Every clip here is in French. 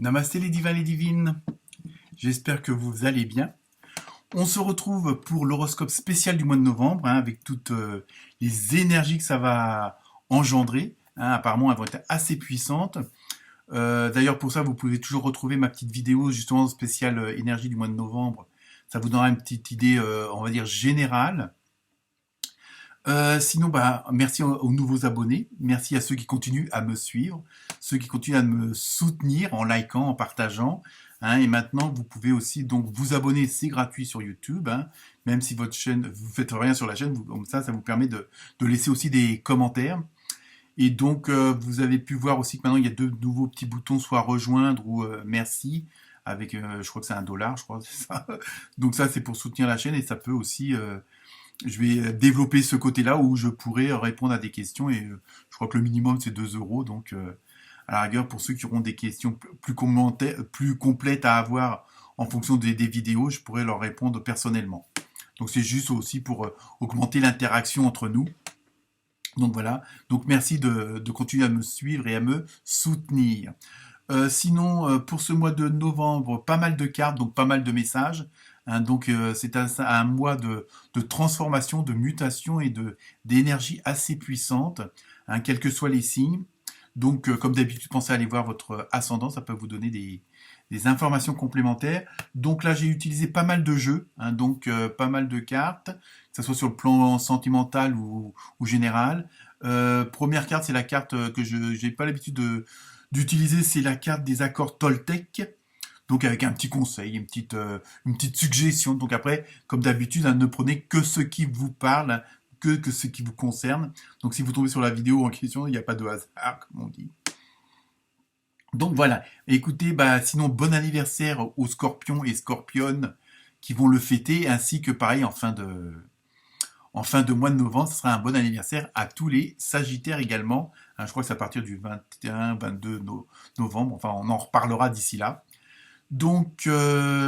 Namasté les divins, les divines. J'espère que vous allez bien. On se retrouve pour l'horoscope spécial du mois de novembre, avec toutes les énergies que ça va engendrer. Apparemment, elles vont être assez puissantes. D'ailleurs, pour ça, vous pouvez toujours retrouver ma petite vidéo justement spéciale énergie du mois de novembre. Ça vous donnera une petite idée, on va dire, générale. Sinon, merci aux nouveaux abonnés. Merci à ceux qui continuent à me suivre, ceux qui continuent à me soutenir en likant, en partageant. Et maintenant, vous pouvez aussi donc vous abonner, c'est gratuit sur YouTube. Même si votre chaîne, vous faites rien sur la chaîne, comme ça vous permet de laisser aussi des commentaires. Et donc, vous avez pu voir aussi que maintenant, il y a deux nouveaux petits boutons, soit rejoindre ou merci, avec, je crois que c'est $1, je crois, c'est ça. Donc ça, c'est pour soutenir la chaîne et ça peut aussi je vais développer ce côté-là où je pourrais répondre à des questions et je crois que le minimum c'est 2 euros. Donc à la rigueur, pour ceux qui auront des questions plus complètes à avoir en fonction des vidéos, je pourrais leur répondre personnellement. Donc c'est juste aussi pour augmenter l'interaction entre nous. Donc voilà, donc merci de continuer à me suivre et à me soutenir. Sinon, pour ce mois de novembre, pas mal de cartes, donc pas mal de messages. Donc c'est un mois de transformation, de mutation et d'énergie assez puissante, quels que soient les signes. Donc comme d'habitude, pensez à aller voir votre ascendant, ça peut vous donner des informations complémentaires. Donc là, j'ai utilisé pas mal de jeux, donc pas mal de cartes, que ce soit sur le plan sentimental ou général. Première carte, c'est la carte que je n'ai pas l'habitude d'utiliser, c'est la carte des accords Toltec. Donc avec un petit conseil, une petite suggestion. Donc après, comme d'habitude, ne prenez que ce qui vous parle, que ce qui vous concerne. Donc si vous tombez sur la vidéo en question, il n'y a pas de hasard, comme on dit. Donc voilà. Écoutez, sinon bon anniversaire aux Scorpions et Scorpionnes qui vont le fêter, ainsi que pareil en fin de mois de novembre, ce sera un bon anniversaire à tous les Sagittaires également. Je crois que c'est à partir du 21-22 novembre. Enfin, on en reparlera d'ici là. Donc,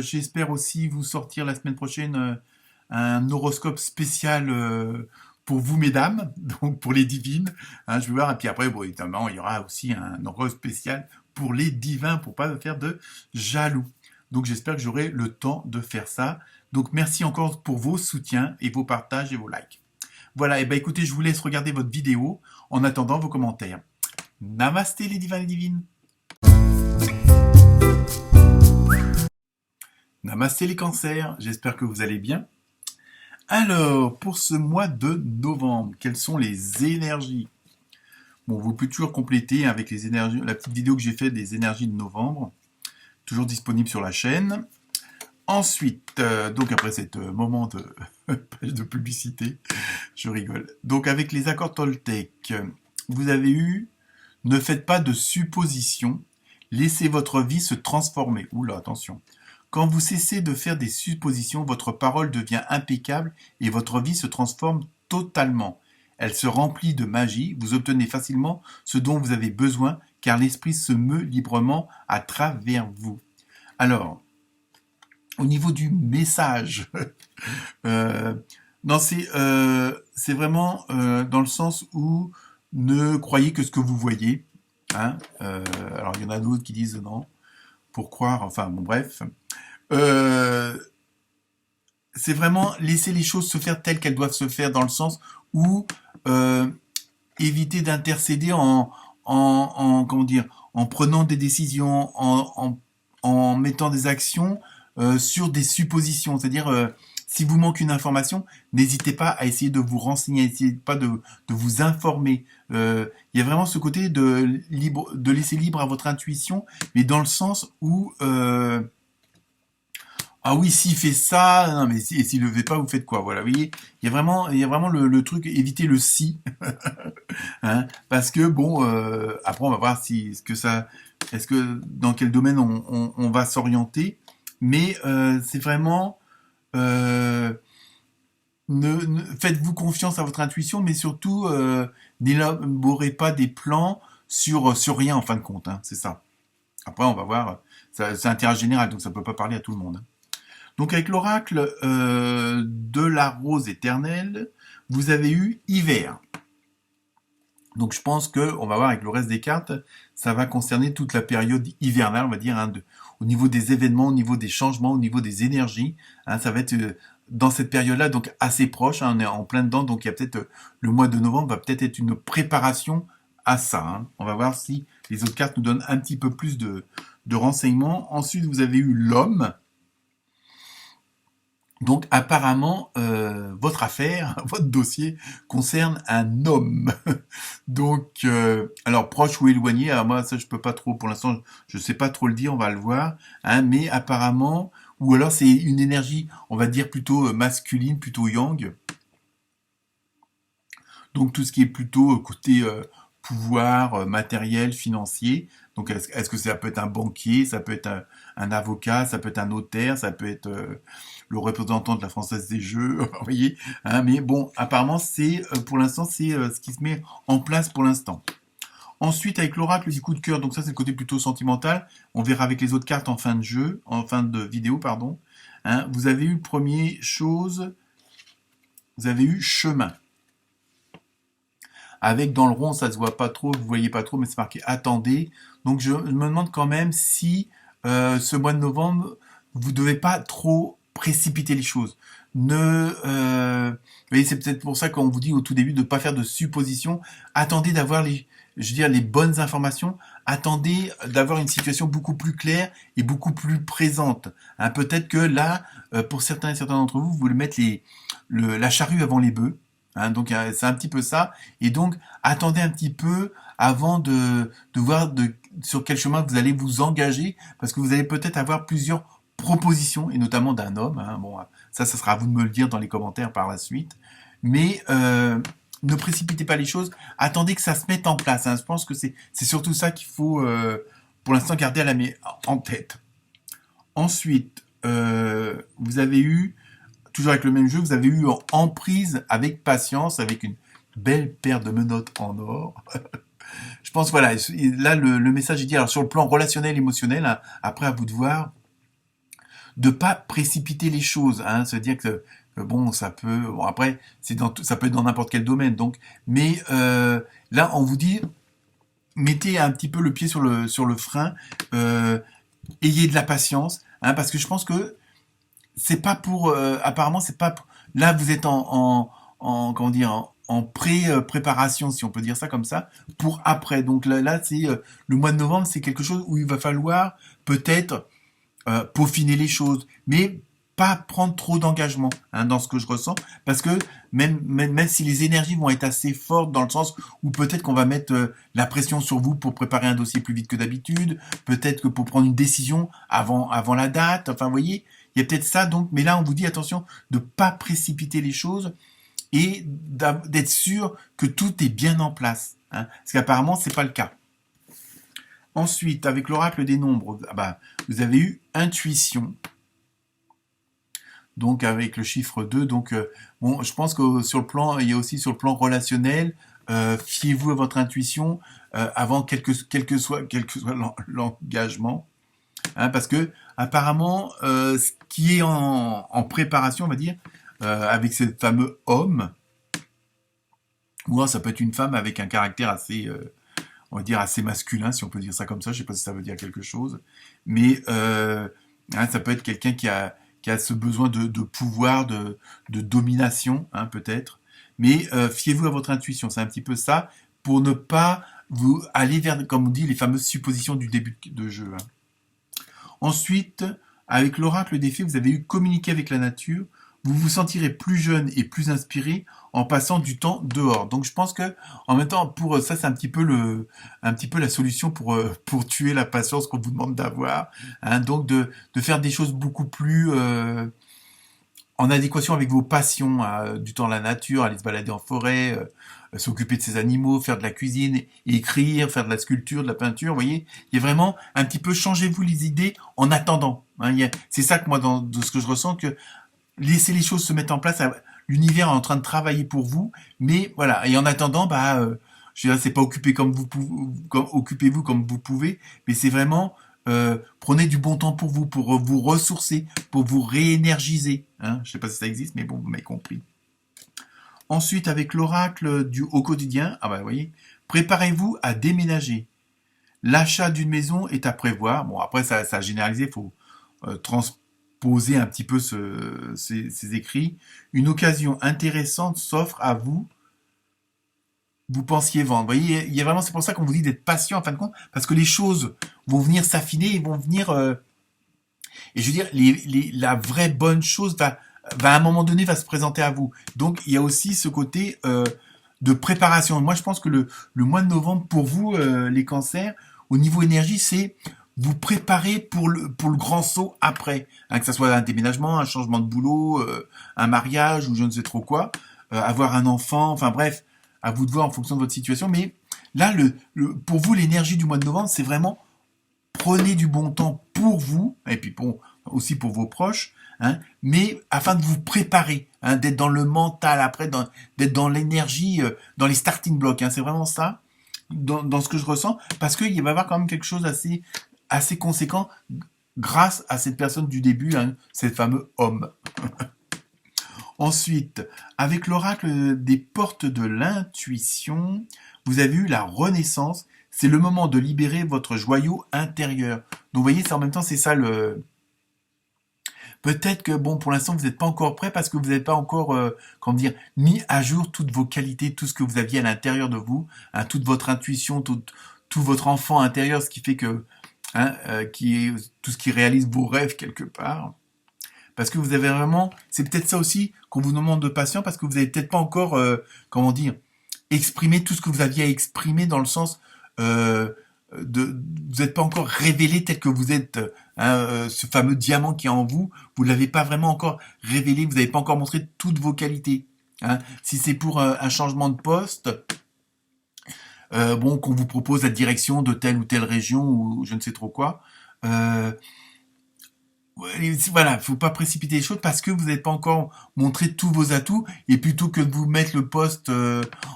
j'espère aussi vous sortir la semaine prochaine un horoscope spécial pour vous, mesdames, donc pour les divines. Je vais voir. Et puis après, évidemment, il y aura aussi un horoscope spécial pour les divins, pour pas faire de jaloux. Donc, j'espère que j'aurai le temps de faire ça. Donc, merci encore pour vos soutiens et vos partages et vos likes. Voilà, et écoutez, je vous laisse regarder votre vidéo en attendant vos commentaires. Namasté les divins et les divines. Namasté les cancers, j'espère que vous allez bien. Alors, pour ce mois de novembre, quelles sont les énergies? Bon, vous pouvez toujours compléter avec les énergies, la petite vidéo que j'ai faite des énergies de novembre, toujours disponible sur la chaîne. Ensuite, donc après cet moment de page de publicité, je rigole. Donc avec les accords Toltec, vous avez eu « Ne faites pas de suppositions, laissez votre vie se transformer ». Oula, attention. Quand vous cessez de faire des suppositions, votre parole devient impeccable et votre vie se transforme totalement. Elle se remplit de magie, vous obtenez facilement ce dont vous avez besoin car l'esprit se meut librement à travers vous. Alors, au niveau du message, non, c'est vraiment dans le sens où ne croyez que ce que vous voyez. Alors, il y en a d'autres qui disent non, pour croire, enfin, bon, bref. C'est vraiment laisser les choses se faire telles qu'elles doivent se faire, dans le sens où éviter d'intercéder comment dire, en prenant des décisions, en mettant des actions sur des suppositions. C'est-à-dire, si vous manque une information, n'hésitez pas à essayer de vous renseigner, n'hésitez pas de vous informer. Il y a vraiment ce côté de laisser libre à votre intuition, mais dans le sens où ah oui, s'il fait ça, non mais s'il le fait pas, vous faites quoi? Voilà, vous voyez, il y a vraiment le truc, éviter le si, parce que bon, après on va voir est-ce que dans quel domaine on va s'orienter, mais c'est vraiment faites-vous confiance à votre intuition, mais surtout n'élaborez pas des plans sur rien en fin de compte, c'est ça. Après on va voir, c'est un tirage général, donc ça peut pas parler à tout le monde. Donc avec l'oracle de la rose éternelle, vous avez eu hiver. Donc je pense que on va voir avec le reste des cartes, ça va concerner toute la période hivernale, on va dire, hein, au niveau des événements, au niveau des changements, au niveau des énergies. Hein, ça va être dans cette période-là, donc assez proche, hein, on est en plein dedans, donc il y a peut-être le mois de novembre va peut-être être une préparation à ça. Hein. On va voir si les autres cartes nous donnent un petit peu plus de renseignements. Ensuite, vous avez eu l'homme. Donc apparemment, votre affaire, votre dossier concerne un homme. Donc, alors proche ou éloigné, alors moi ça je peux pas trop, pour l'instant je sais pas trop le dire, on va le voir, hein, mais apparemment, ou alors c'est une énergie, on va dire plutôt masculine, plutôt yang. Donc tout ce qui est plutôt côté pouvoir matériel, financier. Donc est-ce que ça peut être un banquier, ça peut être un avocat, ça peut être un notaire, ça peut être le représentant de la Française des Jeux, vous voyez. Hein, mais bon, apparemment c'est pour l'instant c'est ce qui se met en place pour l'instant. Ensuite, avec l'oracle du coup de cœur, donc ça c'est le côté plutôt sentimental. On verra avec les autres cartes en fin de jeu, en fin de vidéo, pardon. Hein, vous avez eu premier chose, vous avez eu chemin. Avec dans le rond, ça se voit pas trop, vous voyez pas trop, mais c'est marqué attendez. Donc je me demande quand même si ce mois de novembre, vous devez pas trop précipiter les choses. Vous voyez, c'est peut-être pour ça qu'on vous dit au tout début de ne pas faire de suppositions. Attendez d'avoir les bonnes informations. Attendez d'avoir une situation beaucoup plus claire et beaucoup plus présente. Hein, peut-être que là, pour certains et certains d'entre vous, vous voulez mettre la charrue avant les bœufs. Hein, donc c'est un petit peu ça. Et donc attendez un petit peu avant de voir sur quel chemin vous allez vous engager, parce que vous allez peut-être avoir plusieurs propositions, et notamment d'un homme. Hein. Bon, ça sera à vous de me le dire dans les commentaires par la suite. Mais ne précipitez pas les choses. Attendez que ça se mette en place. Hein. Je pense que c'est surtout ça qu'il faut pour l'instant garder en tête. Ensuite, vous avez eu toujours avec le même jeu, vous avez eu en prise avec patience, avec une belle paire de menottes en or. Je pense, voilà, là, le message est dit, alors sur le plan relationnel, émotionnel, hein, après à vous de voir, de pas précipiter les choses, hein, se dire que bon, ça peut, bon après, ça peut être dans n'importe quel domaine, donc, mais là, on vous dit, mettez un petit peu le pied sur le frein, ayez de la patience, hein, parce que je pense que c'est pas pour apparemment c'est pas pour, là vous êtes comment dire en préparation, si on peut dire ça comme ça, pour après. Donc là c'est le mois de novembre, c'est quelque chose où il va falloir peut-être peaufiner les choses, mais pas prendre trop d'engagement, hein, dans ce que je ressens, parce que même si les énergies vont être assez fortes dans le sens où peut-être qu'on va mettre la pression sur vous pour préparer un dossier plus vite que d'habitude, peut-être que pour prendre une décision avant la date, enfin vous voyez, il y a peut-être ça, donc, mais là on vous dit attention de pas précipiter les choses et d'être sûr que tout est bien en place, hein, parce qu'apparemment c'est pas le cas. Ensuite, avec l'oracle des nombres, vous avez eu intuition. Donc avec le chiffre 2, donc bon, je pense que sur le plan, il y a aussi sur le plan relationnel, fiez-vous à votre intuition avant quel que soit l'engagement, hein, parce que apparemment, ce qui est en préparation, on va dire, avec ce fameux homme, ou alors ça peut être une femme avec un caractère assez, on va dire assez masculin, si on peut dire ça comme ça. Je sais pas si ça veut dire quelque chose, mais hein, ça peut être quelqu'un qui a ce besoin de pouvoir, de domination, hein, peut-être. Mais fiez-vous à votre intuition, c'est un petit peu ça, pour ne pas vous aller vers, comme on dit, les fameuses suppositions du début de jeu. Hein. Ensuite, avec l'oracle des fées, vous avez eu communiquer avec la nature. Vous vous sentirez plus jeune et plus inspiré en passant du temps dehors. Donc je pense que en même temps, pour ça, c'est un petit peu la solution pour tuer la patience qu'on vous demande d'avoir. Hein. Donc de faire des choses beaucoup plus en adéquation avec vos passions, du temps à la nature, aller se balader en forêt, s'occuper de ses animaux, faire de la cuisine, écrire, faire de la sculpture, de la peinture, vous voyez, il y a vraiment un petit peu changez-vous les idées en attendant. Hein, c'est ça que moi, de ce que je ressens, que laissez les choses se mettre en place, l'univers est en train de travailler pour vous, mais voilà, et en attendant, je dirais, c'est pas occupez-vous comme vous pouvez, mais c'est vraiment prenez du bon temps pour vous ressourcer, pour vous réénergiser. Hein, je sais pas si ça existe, mais bon, vous m'avez compris. Ensuite, avec l'oracle au quotidien, vous voyez, Préparez-vous à déménager. L'achat d'une maison est à prévoir. Bon, après, ça a généralisé, il faut transposer un petit peu ces écrits. Une occasion intéressante s'offre à vous. Vous pensiez vendre. Vous voyez, il y a vraiment, c'est pour ça qu'on vous dit d'être patient en fin de compte, parce que les choses vont venir s'affiner et vont venir. Et je veux dire, la vraie bonne chose va à un moment donné va se présenter à vous. Donc, il y a aussi ce côté de préparation. Moi, je pense que le mois de novembre, pour vous, les cancers, au niveau énergie, c'est vous préparer pour le grand saut après. Hein, que ce soit un déménagement, un changement de boulot, un mariage ou je ne sais trop quoi, avoir un enfant, enfin bref, à vous de voir en fonction de votre situation. Mais là, pour vous, l'énergie du mois de novembre, c'est vraiment prenez du bon temps pour vous, et puis bon, aussi pour vos proches, hein, mais afin de vous préparer, hein, d'être dans le mental après, d'être dans l'énergie, dans les starting blocks. Hein, c'est vraiment ça, dans ce que je ressens, parce qu'il va y avoir quand même quelque chose assez conséquent grâce à cette personne du début, hein, ce fameux homme. Ensuite, avec l'oracle des portes de l'intuition, vous avez eu la renaissance. C'est le moment de libérer votre joyau intérieur. Donc vous voyez, en même temps, c'est ça le... Peut-être que, bon, pour l'instant, vous n'êtes pas encore prêt parce que vous n'êtes pas encore, comment dire, mis à jour toutes vos qualités, tout ce que vous aviez à l'intérieur de vous, hein, toute votre intuition, tout votre enfant intérieur, ce qui fait que, hein, tout ce qui réalise vos rêves quelque part. Parce que vous avez vraiment, c'est peut-être ça aussi qu'on vous demande de patience parce que vous n'avez peut-être pas encore, comment dire, exprimé tout ce que vous aviez à exprimer dans le sens vous n'êtes pas encore révélé tel que vous êtes, hein, ce fameux diamant qui est en vous, vous l'avez pas vraiment encore révélé, vous n'avez pas encore montré toutes vos qualités. Hein. Si c'est pour un changement de poste, bon, qu'on vous propose la direction de telle ou telle région ou je ne sais trop quoi, voilà, faut pas précipiter les choses parce que vous n'avez pas encore montré tous vos atouts et plutôt que de vous mettre le poste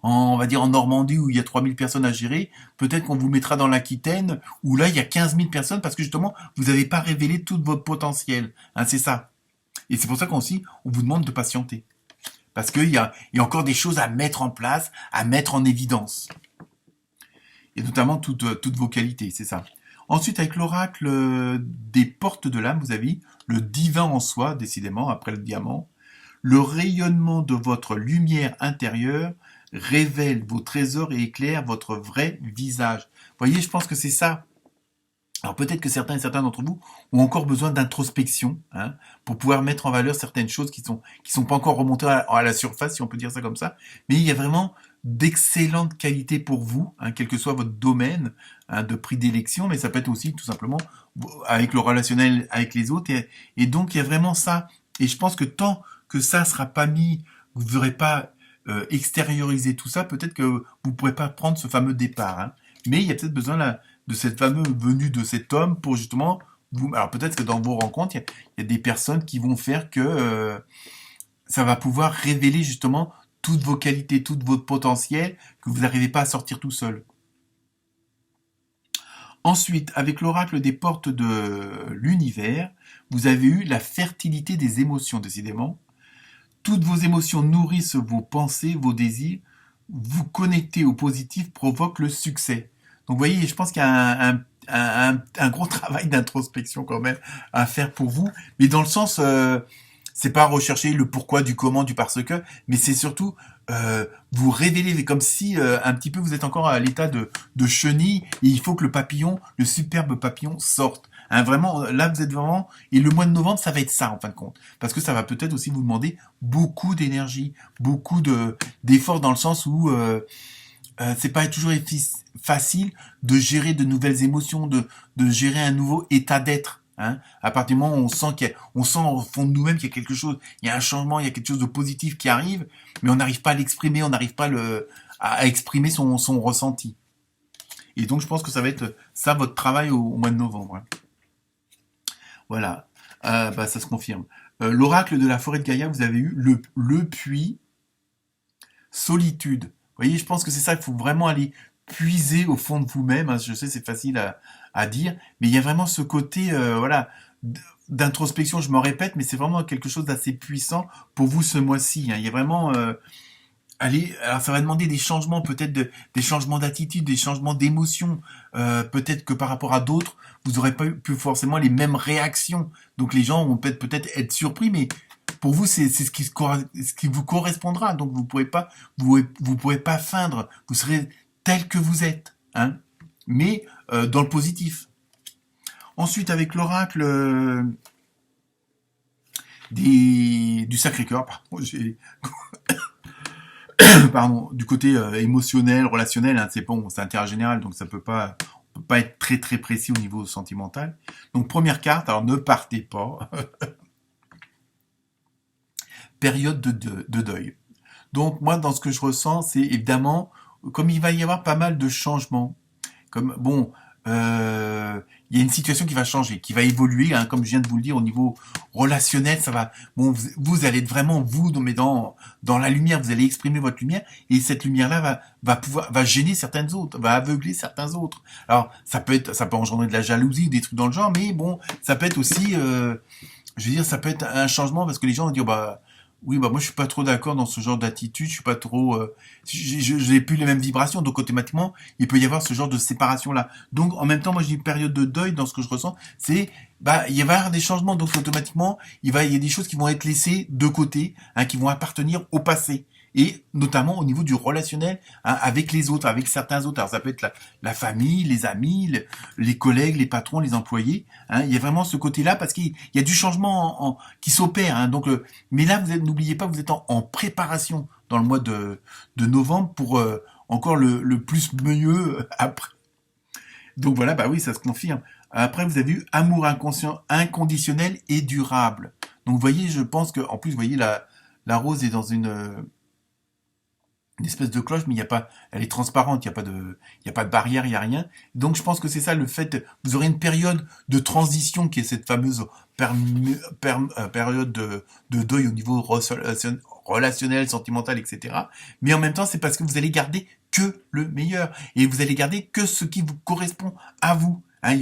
on va dire en Normandie où il y a 3000 personnes à gérer, peut-être qu'on vous mettra dans l'Aquitaine où là il y a 15 000 personnes parce que justement vous n'avez pas révélé tout votre potentiel. Hein, c'est ça. Et c'est pour ça qu'on vous demande de patienter. Parce qu'il y a encore des choses à mettre en place, à mettre en évidence. Et notamment toutes vos qualités, c'est ça. Ensuite, avec l'oracle des portes de l'âme, vous avez le divin en soi, décidément, après le diamant. Le rayonnement de votre lumière intérieure révèle vos trésors et éclaire votre vrai visage. Vous voyez, je pense que c'est ça. Alors peut-être que certains et certains d'entre vous ont encore besoin d'introspection, hein, pour pouvoir mettre en valeur certaines choses qui sont pas encore remontées à la surface, si on peut dire ça comme ça. Mais il y a vraiment d'excellentes qualités pour vous, hein, quel que soit votre domaine, hein, de prédilection, mais ça peut être aussi tout simplement avec le relationnel avec les autres. Et donc il y a vraiment ça. Et je pense que tant que ça sera pas mis, vous n'aurez pas extériorisé tout ça, peut-être que vous ne pourrez pas prendre ce fameux départ. Hein. Mais il y a peut-être besoin là de cette fameuse venue de cet homme pour justement vous. Alors peut-être que dans vos rencontres, il y a des personnes qui vont faire que ça va pouvoir révéler justement toutes vos qualités, tout votre potentiel que vous n'arrivez pas à sortir tout seul. Ensuite, avec l'oracle des portes de l'univers, vous avez eu la fertilité des émotions, décidément. Toutes vos émotions nourrissent vos pensées, vos désirs. Vous connecter au positif provoque le succès. Donc vous voyez, je pense qu'il y a un gros travail d'introspection quand même à faire pour vous, mais dans le sens, c'est pas rechercher le pourquoi, du comment, du parce que, mais c'est surtout vous révéler comme si un petit peu vous êtes encore à l'état de chenille et il faut que le papillon, le superbe papillon sorte. Hein, vraiment, là vous êtes vraiment... Et le mois de novembre, ça va être ça en fin de compte. Parce que ça va peut-être aussi vous demander beaucoup d'énergie, beaucoup d'efforts dans le sens où c'est pas toujours facile de gérer de nouvelles émotions, de gérer un nouveau état d'être. Hein. À partir du moment où on sent au fond de nous-mêmes qu'il y a quelque chose, il y a un changement, il y a quelque chose de positif qui arrive, mais on n'arrive pas à l'exprimer, on n'arrive pas à exprimer son ressenti. Et donc je pense que ça va être ça votre travail au mois de novembre. Hein. Voilà, ça se confirme. L'oracle de la forêt de Gaïa, vous avez eu le puits solitude. Vous voyez, je pense que c'est ça, il faut vraiment aller puiser au fond de vous-même. Hein. Je sais, c'est facile à dire, mais il y a vraiment ce côté, voilà, d'introspection. Je me répète, mais c'est vraiment quelque chose d'assez puissant pour vous ce mois-ci. Hein. Il y a vraiment allez, alors ça va demander des changements, peut-être des changements d'attitude, des changements d'émotion. Peut-être que par rapport à d'autres, vous n'aurez pas pu forcément les mêmes réactions. Donc les gens vont peut-être être surpris, mais pour vous, c'est ce qui vous correspondra. Donc vous pourrez pas feindre. Vous serez tel que vous êtes, hein, mais dans le positif. Ensuite, avec l'oracle du Sacré-Cœur, pardon, du côté émotionnel, relationnel, hein, c'est bon, c'est intérêt général, donc ça peut pas être très très précis au niveau sentimental. Donc première carte, alors ne partez pas. Période de deuil. Donc moi, dans ce que je ressens, c'est évidemment, comme il va y avoir pas mal de changements, comme bon, il y a une situation qui va changer, qui va évoluer, hein, comme je viens de vous le dire, au niveau relationnel, ça va. Bon, vous allez être vraiment vous, mais dans la lumière, vous allez exprimer votre lumière, et cette lumière-là va gêner certaines autres, va aveugler certains autres. Alors ça peut engendrer de la jalousie, des trucs dans le genre, mais bon, ça peut être aussi, je veux dire, ça peut être un changement parce que les gens vont dire bah oui, bah moi je suis pas trop d'accord dans ce genre d'attitude, je suis pas trop, j'ai plus les mêmes vibrations, donc automatiquement il peut y avoir ce genre de séparation là. Donc en même temps, moi je dis période de deuil dans ce que je ressens, c'est bah il va y avoir des changements, donc automatiquement il y a des choses qui vont être laissées de côté, hein, qui vont appartenir au passé. Et notamment au niveau du relationnel, hein, avec les autres, avec certains autres. Alors ça peut être la famille, les amis, les collègues, les patrons, les employés. Hein, il y a vraiment ce côté-là parce qu'il y a du changement qui s'opère. Hein, donc mais là, n'oubliez pas, vous êtes en préparation dans le mois de novembre pour encore le plus mieux après. Donc voilà, bah oui, ça se confirme. Après, vous avez eu amour inconditionnel et durable. Donc vous voyez, je pense que en plus, vous voyez la rose est dans une espèce de cloche, mais il y a pas, elle est transparente, il y a pas de barrière, il y a rien. Donc je pense que c'est ça le fait. Vous aurez une période de transition qui est cette fameuse période de deuil au niveau relationnel, sentimental, etc. Mais en même temps, c'est parce que vous allez garder que le meilleur et vous allez garder que ce qui vous correspond à vous. Hein, il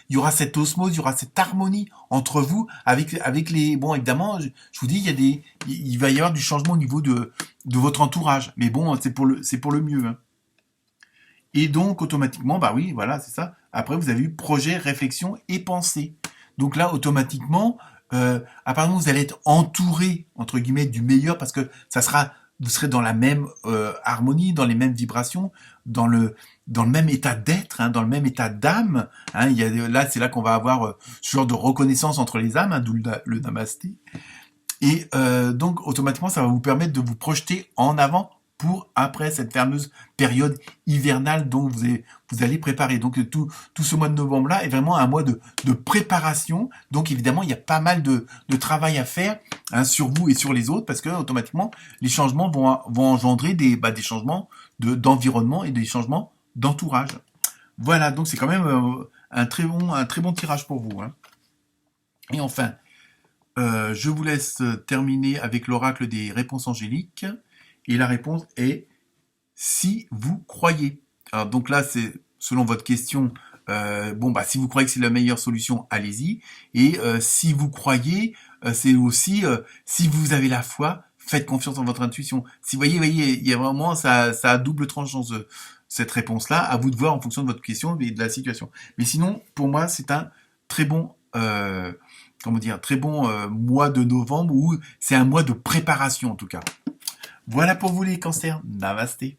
y aura cette osmose, il y aura cette harmonie entre vous avec les. Bon, évidemment, je vous dis, il va y avoir du changement au niveau de votre entourage. Mais bon, c'est pour le mieux. Hein. Et donc, automatiquement, bah oui, voilà, c'est ça. Après, vous avez eu projet, réflexion et pensée. Donc là, automatiquement, apparemment, vous allez être entouré, entre guillemets, du meilleur parce que vous serez dans la même harmonie, dans les mêmes vibrations, dans le même état d'être, hein, dans le même état d'âme. Hein, là, c'est là qu'on va avoir ce genre de reconnaissance entre les âmes, hein, d'où le namasté. Et donc, automatiquement, ça va vous permettre de vous projeter en avant pour après cette fameuse période hivernale dont vous allez préparer. Donc, tout ce mois de novembre-là est vraiment un mois de préparation. Donc, évidemment, il y a pas mal de travail à faire, hein, sur vous et sur les autres parce que, automatiquement, les changements vont engendrer des changements d'environnement et des changements d'entourage. Voilà, donc c'est quand même un très bon tirage pour vous. Hein. Et enfin, je vous laisse terminer avec l'oracle des réponses angéliques. Et la réponse est si vous croyez. Alors donc là, c'est selon votre question. Si vous croyez que c'est la meilleure solution, allez-y. Et si vous croyez, c'est aussi si vous avez la foi, faites confiance en votre intuition. Si vous voyez, il y a vraiment ça a double tranchant cette réponse-là. À vous de voir en fonction de votre question et de la situation. Mais sinon, pour moi, c'est un très bon très bon mois de novembre où c'est un mois de préparation en tout cas. Voilà pour vous les cancers. Namasté.